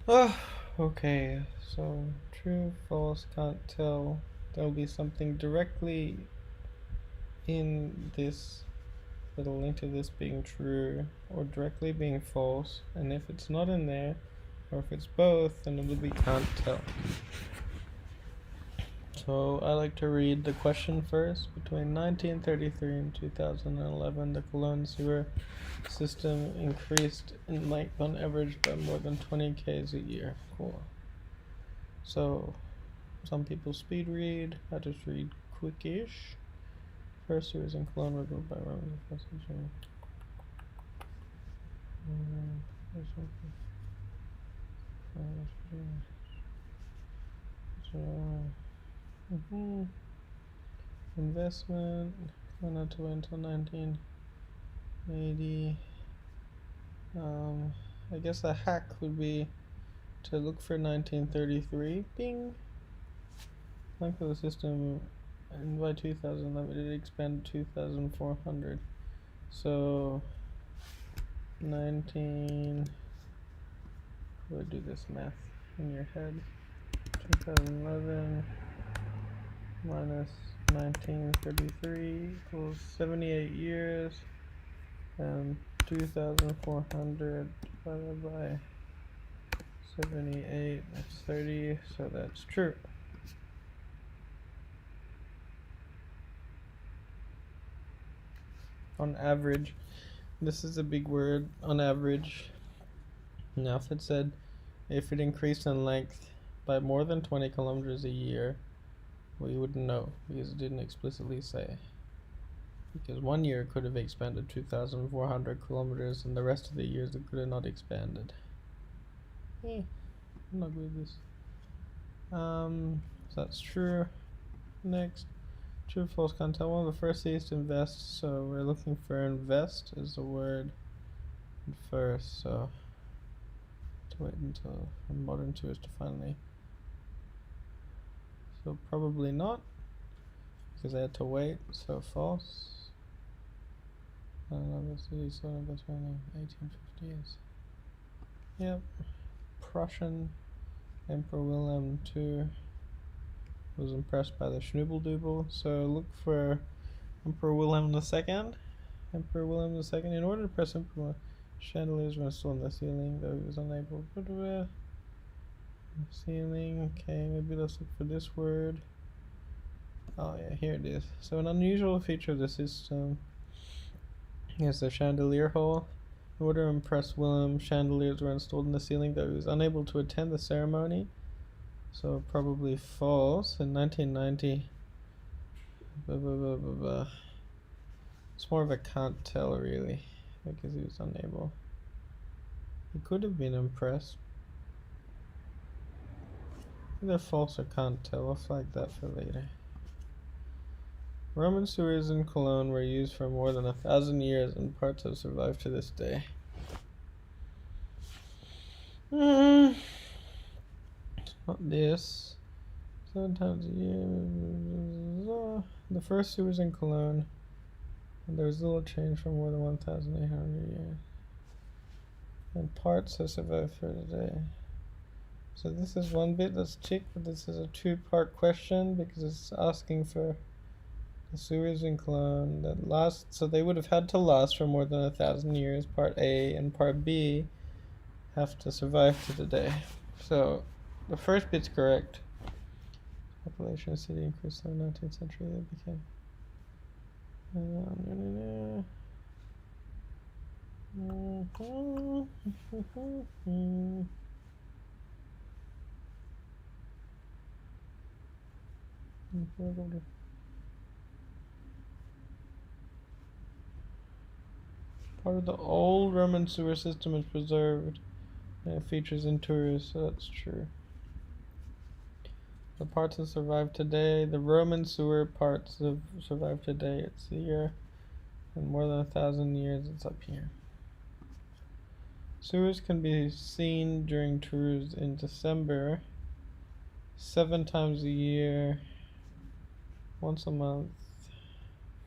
Oh, okay. So true, false, can't tell. There'll be something directly in this that'll link to this being true or directly being false, and if it's not in there, or if it's both, then it'll be can't tell. So I like to read the question first. Between 1933 and 2011, the Cologne sewer system increased in length on average by more than 20 k's a year. Cool. So some people speed read. I just read quickish. First sewers in Cologne were built by Romans the 1st century. Investment, not to wait until 1980. I guess a hack would be to look for 1933. Bing! Length of the system, and by 2011 it expanded 2,400. So 19. We'll do this math in your head. 2011 minus 1933 equals 78 years, and 2,400 divided by 78, that's 30, so that's true. On average, this is a big word, on average. Now if it said if it increased in length by more than 20 kilometers a year, we wouldn't know because it didn't explicitly say. Because 1 year could have expanded 2,400 kilometers, and the rest of the years it could have not expanded. I'm not good with this. So that's true. Next, true, false, can't tell. One of the first cities to invest, so we're looking for invest as the word first. So to wait until modern tours to finally. So probably not, because I had to wait. So false. I don't know, the city so investment in 1850s. Yep. Prussian Emperor Wilhelm II was impressed by the Schnubeldoodle, so look for Emperor Wilhelm II. Emperor Wilhelm II. In order to press Emperor, chandeliers were installed in the ceiling, though he was unable. Ceiling. Okay, maybe let's look for this word. Oh yeah, here it is. So an unusual feature of the system is the chandelier hole. In order to impress Wilhelm, chandeliers were installed in the ceiling, though he was unable to attend the ceremony. So probably false. In 1990, it's more of a can't tell really, because he was unable. He could have been impressed. Either false or can't tell. I'll flag that for later. Roman sewers in Cologne were used for more than 1,000 years, and parts have survived to this day. Not this. 7 times a year. The first sewers in Cologne, and there was little change for more than 1,800 years. And parts have survived for today. So this is one bit that's ticked, but this is a two-part question because it's asking for the sewers in Cologne that last, so they would have had to last for more than 1,000 years, part A, and part B have to survive to today. So the first bit's correct. Population of the city increased in the 19th century. They became part of the old Roman sewer system is preserved, and it features in tours, so that's true. The parts that survive today, the Roman sewer parts have survived today. It's here, and more than 1,000 years. It's up here. Sewers can be seen during tours in December, 7 times a year, once a month,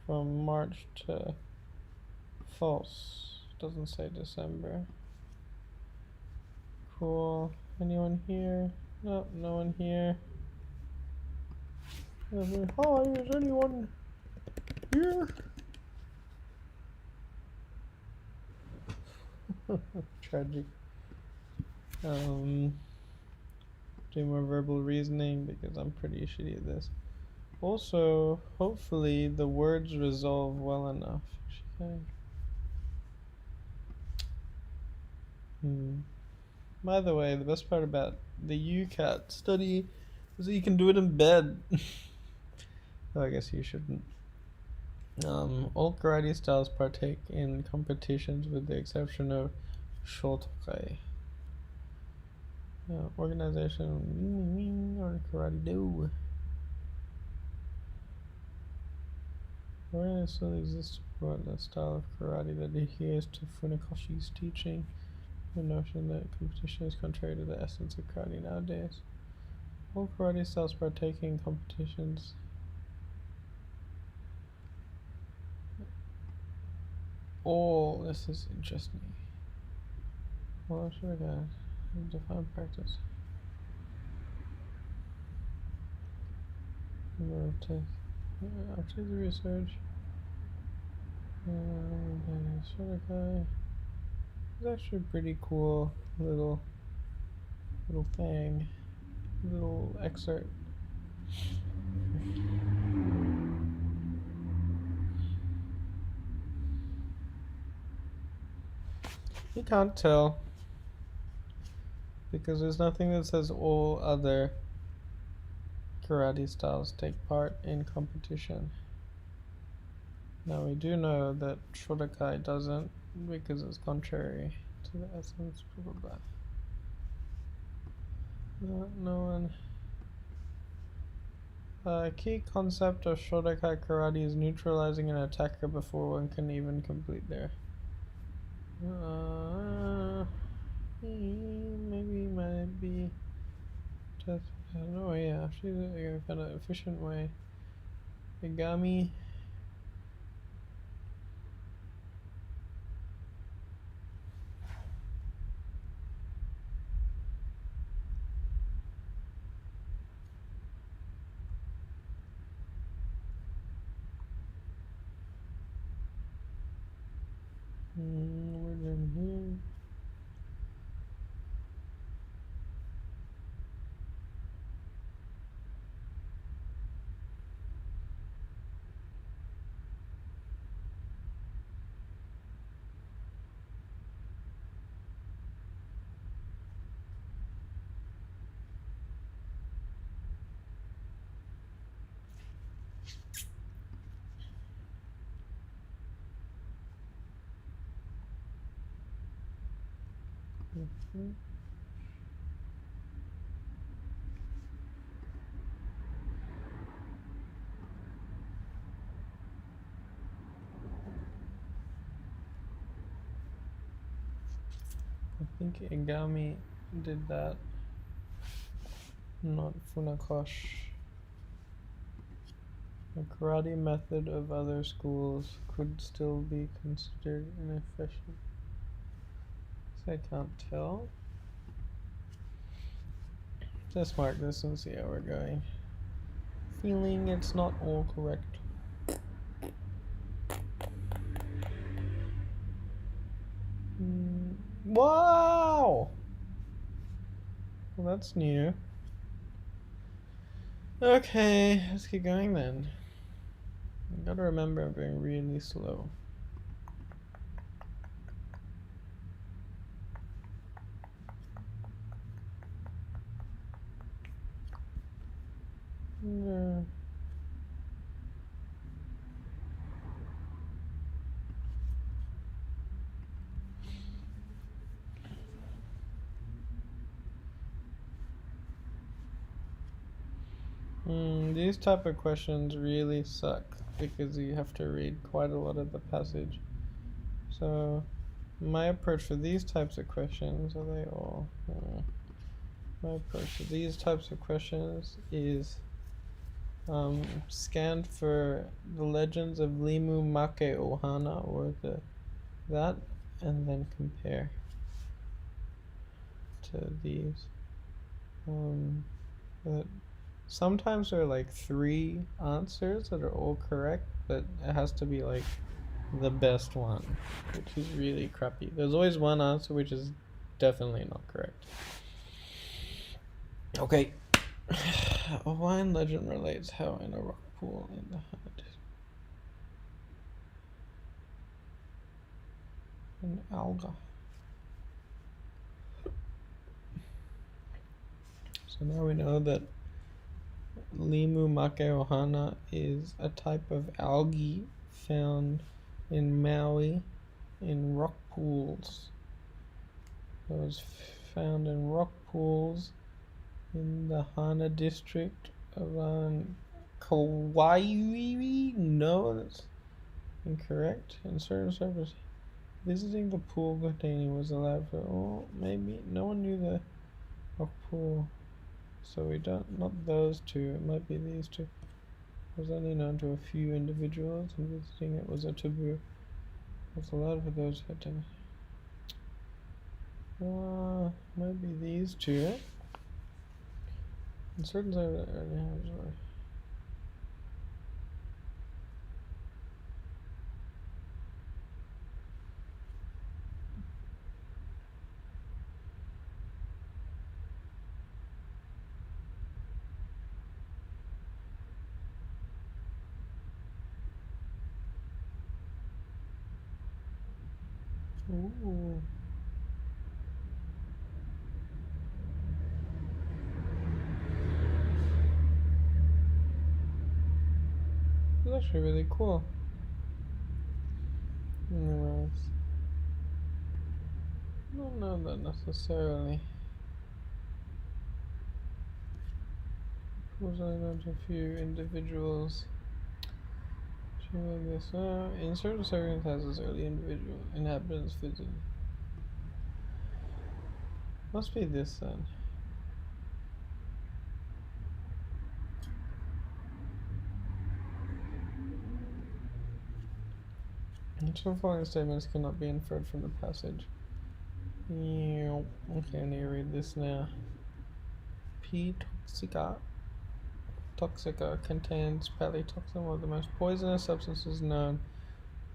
from March to false doesn't say December. Cool. Anyone here? No, no one here. Hi, is anyone here? Tragic. Do more verbal reasoning because I'm pretty shitty at this. Also, hopefully the words resolve well enough. Okay. By the way, the best part about the UCAT study is that you can do it in bed. Oh, I guess you shouldn't. All karate styles partake in competitions with the exception of Shotokai. Organization or karate do. Awareness still exists about the style of karate that adheres to Funakoshi's teaching. The notion that competition is contrary to the essence of karate nowadays. All karate styles partaking in competitions. Oh, this is interesting. Well, I'm sure I got define practice. After the research, Shotokai is actually a pretty cool little thing, little excerpt. You can't tell because there's nothing that says all other karate styles take part in competition. Now we do know that Shotokai doesn't because it's contrary to the essence, blah blah blah. No one. Key concept of Shotokai karate is neutralizing an attacker before one can even complete their. Maybe might be just I don't know. Yeah, she's a kind of efficient way. Igami. We're done here. I think Igami did that, not Funakoshi. The karate method of other schools could still be considered inefficient. So I can't tell. Let's mark this and see how we're going. Feeling it's not all correct. Wow! Well, that's new. Okay, let's keep going then. I gotta remember I'm being really slow. No. These type of questions really suck because you have to read quite a lot of the passage. So my approach for these types of questions, are they all? My approach for these types of questions is scan for the legends of Limu Make Ohana or that and then compare to these. But sometimes there are like 3 answers that are all correct, but it has to be like the best one, which is really crappy. There's always one answer which is definitely not correct. Okay. A Hawaiian legend relates how in a rock pool in the Hana an alga. So now we know that Limu make ohana is a type of algae found in Maui in rock pools. It was found in rock pools in the Hana district of Kauai. No, that's incorrect. In certain service, visiting the pool containing was allowed for. Oh, maybe no one knew the rock pool, so we don't. Not those 2. It might be these 2. It was only known to a few individuals, and visiting it was a taboo. It was allowed for those who had to. Might be these 2. In certain service, ooh. It's actually really cool. Anyways, I don't know that necessarily. It was only known to a few individuals. This. In certain circumstances, early individual inhabitants visited. Must be this then. Some following statements cannot be inferred from the passage. Okay, I need to read this now. P. toxica contains palytoxin, one of the most poisonous substances known.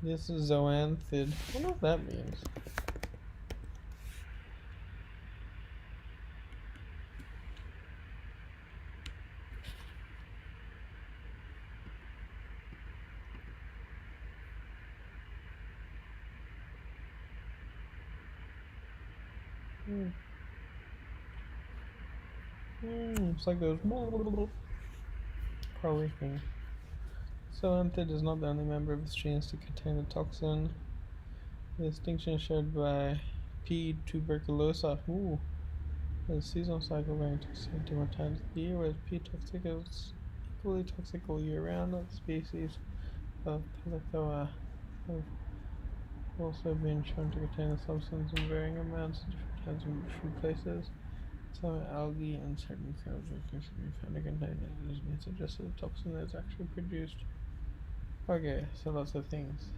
This is zoanthid. I don't know what that means. It's like those probably things. Zoanthid is not the only member of its genus to contain the toxin. The distinction shared by P. tuberculosa. The seasonal cycle varying toxicity different times of the year, whereas P. toxica is equally toxic all year round. Other species of Palithoa have also been shown to contain the substance in varying amounts at different times in different places. Some algae and certain crabs can be found to contain it. This may suggest that the toxin is actually produced. Okay, so lots of things.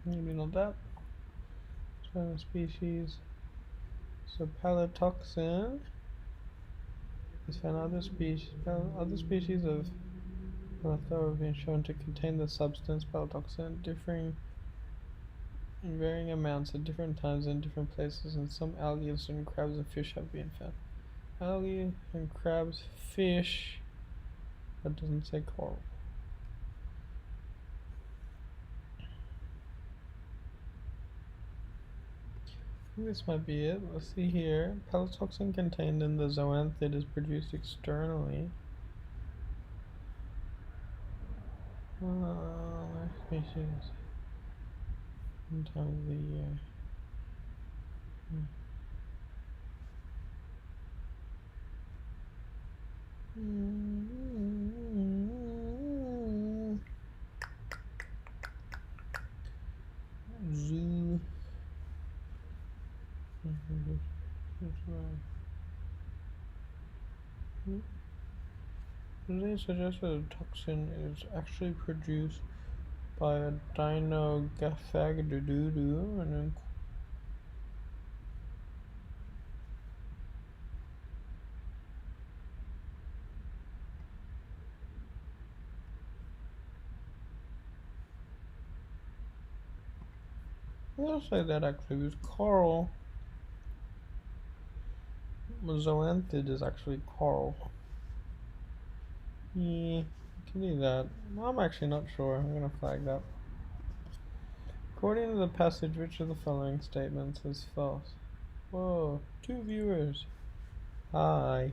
Maybe not that. Some species. So palytoxin is found in other species. Other species of Palithoa have been shown to contain the substance palytoxin, differing in varying amounts at different times in different places, and some algae and certain crabs and fish have been found. Algae and crabs, fish. That doesn't say coral. This might be it. Let's see here. Palytoxin contained in the zoanthid is produced externally. Species. In time of the year. Zoo. They suggest that a toxin is actually produced by a dinogafagdoodoo and then I'll say that actually was coral. Zoanthid is actually coral. Yeah, can do that. I'm actually not sure. I'm gonna flag that. According to the passage, which of the following statements is false? Whoa, 2 viewers. Hi.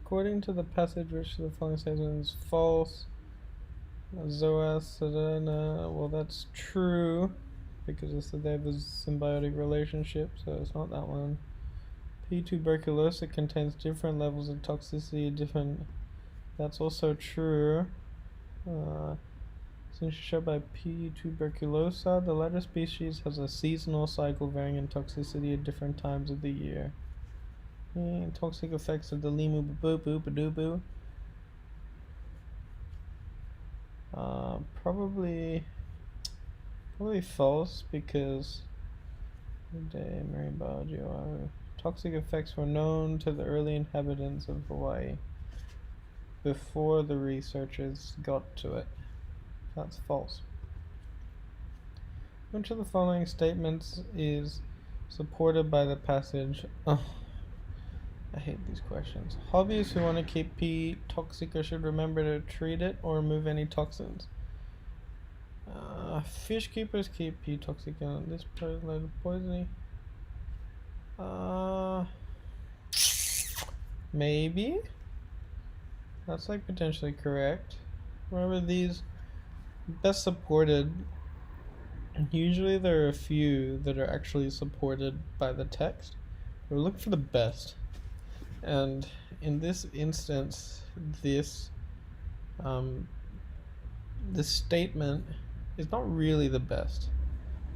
According to the passage, which of the following statements is false? Zoas, well, that's true because it said they have a symbiotic relationship, so it's not that one. P. tuberculosis contains different levels of toxicity, that's also true. Since shot by P. tuberculosa, the latter species has a seasonal cycle varying in toxicity at different times of the year. Toxic effects of the limu boo. Probably false because marine biology. Toxic effects were known to the early inhabitants of Hawaii before the researchers got to it. That's false. Which of the following statements is supported by the passage? Oh, I hate these questions. Hobbyists who want to keep pee toxic should remember to treat it or remove any toxins. Fish keepers keep pee toxic on this related poisoning. Maybe. That's like potentially correct. Remember these best supported. Usually there are a few that are actually supported by the text. We're looking for the best. And in this instance, this statement is not really the best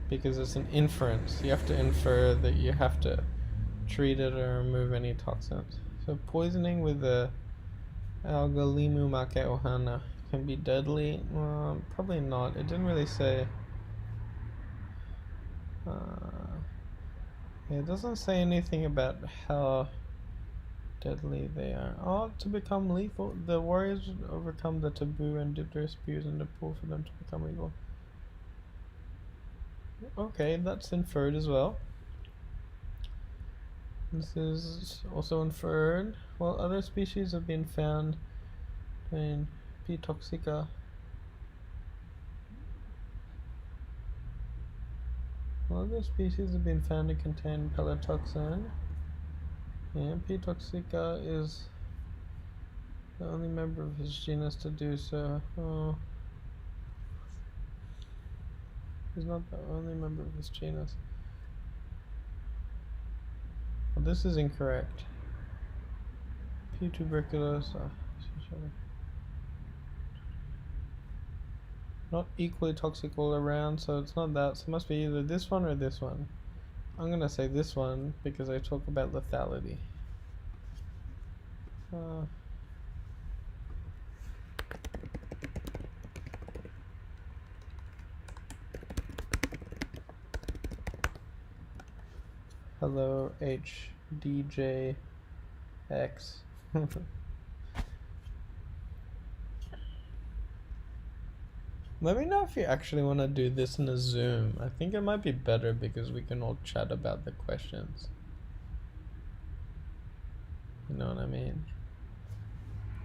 because it's an inference. You have to infer that you have to treat it or remove any toxins. So poisoning with the Algalimu make ohana can be deadly. Probably not. It didn't really say. It doesn't say anything about how deadly they are. Oh, to become lethal, the warriors overcome the taboo and dip their spears in the pool for them to become lethal. Okay, that's inferred as well. This is also inferred. While other species have been found in P. toxica. While other species have been found to contain pelletoxin, and P. toxica is the only member of his genus to do so. Oh. He's not the only member of his genus. Well, this is incorrect. P. tuberculosa. Not equally toxic all around, so it's not that. So it must be either this one or this one. I'm gonna say this one because I talk about lethality. Hello, HDJX. Let me know if you actually want to do this in a Zoom. I think it might be better because we can all chat about the questions. You know what I mean?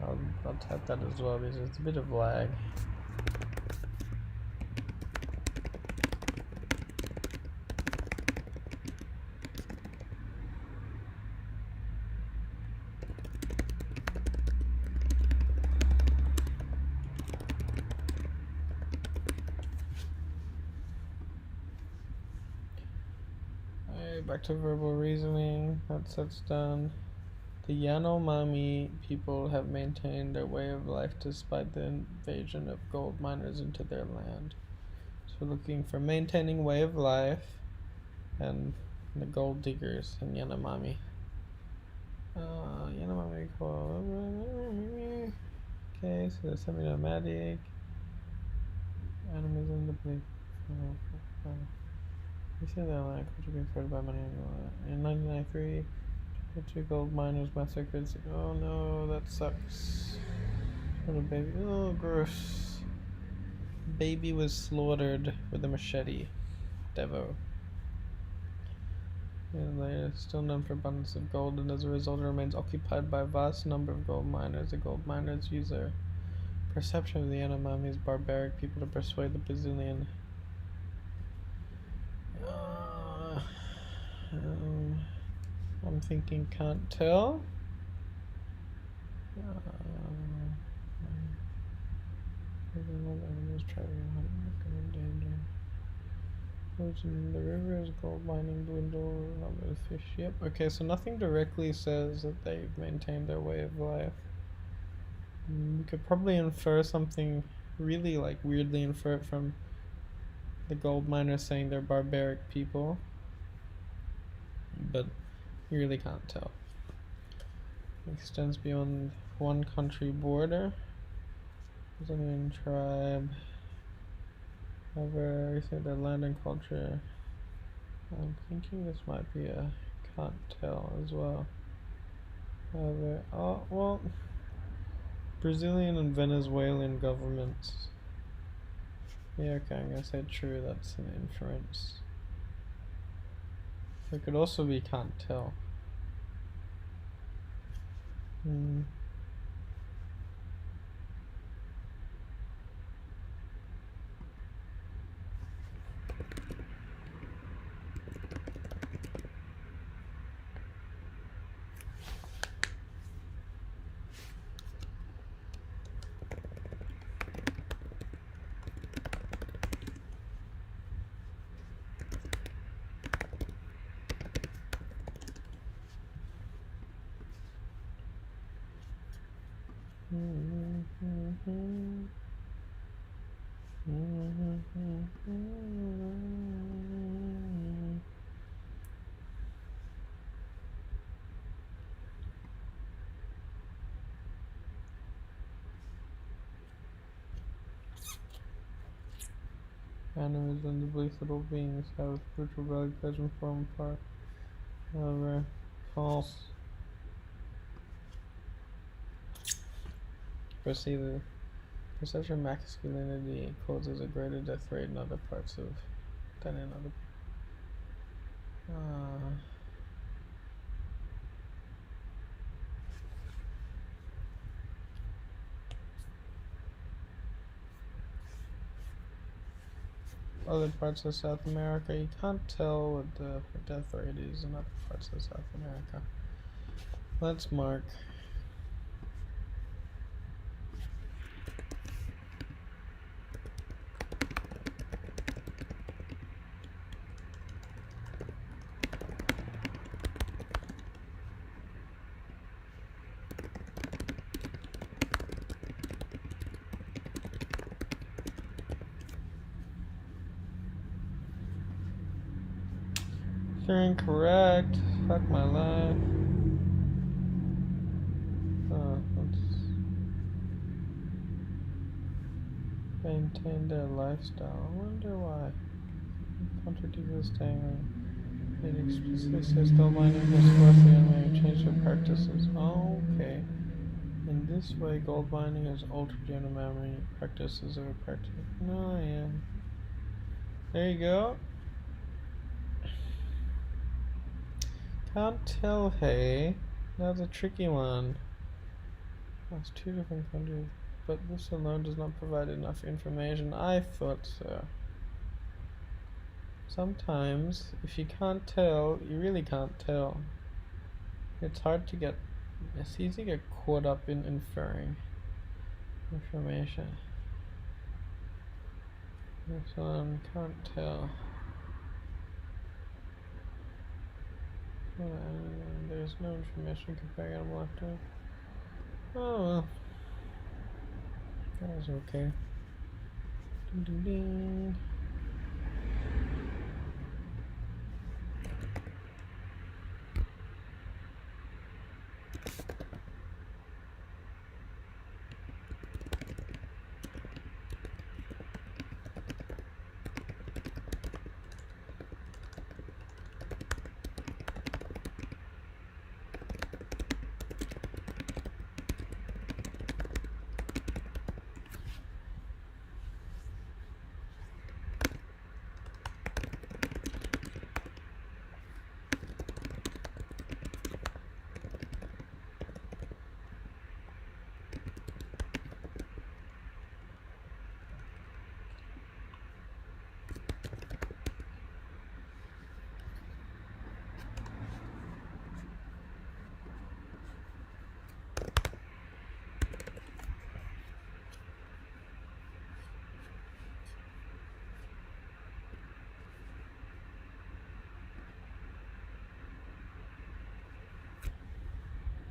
I'll tap that as well because it's a bit of lag. Alright, back to verbal reasoning. That's done. The Yanomami people have maintained their way of life despite the invasion of gold miners into their land. So we're looking for maintaining way of life and the gold diggers in Yanomami. Yanomami called. Okay, so the semi-nomadic animism the belief. You see that line culture being spread by many in 1993. The two gold miners massacred. Oh no, that sucks. Little baby. Oh, gross. Baby was slaughtered with a machete. Devo. And later, still known for abundance of gold, and as a result, it remains occupied by a vast number of gold miners. The gold miners use their perception of the Yanomami as barbaric people to persuade the Brazilian. I'm thinking can't tell. Animals traveling in danger. The river is gold mining dwindle. Number of fish. Yep. Okay, so nothing directly says that they've maintained their way of life. We could probably infer something really weirdly infer it from the gold miners saying they're barbaric people, but you really can't tell. It extends beyond one country border. Brazilian tribe. However, I think their land and culture. I'm thinking this might be a can't tell as well. However, oh well, Brazilian and Venezuelan governments. Yeah, okay, I'm gonna say true. That's an inference. It could also be can't tell. Animals and the belief that all beings have spiritual value present form part. However, false. Firstly, the perception of masculinity causes a greater death rate in other parts of than in other. Other parts of South America, you can't tell what the death rate is in other parts of South America. Let's mark. You're incorrect. Fuck my life. Let's maintain their lifestyle. I wonder why. Contradict this statement. It explicitly says gold mining is worth the enemy change their practices. Oh, okay. In this way, gold mining has altered Yanomami practices of a practice. No, yeah. There you go. Can't tell, hey. That's a tricky one. That's two different countries. But this alone does not provide enough information. I thought so. Sometimes, if you can't tell, you really can't tell. It's easy to get caught up in inferring information. This one, can't tell. There's no information comparing on left. Oh well, that was okay. Ding, ding, ding.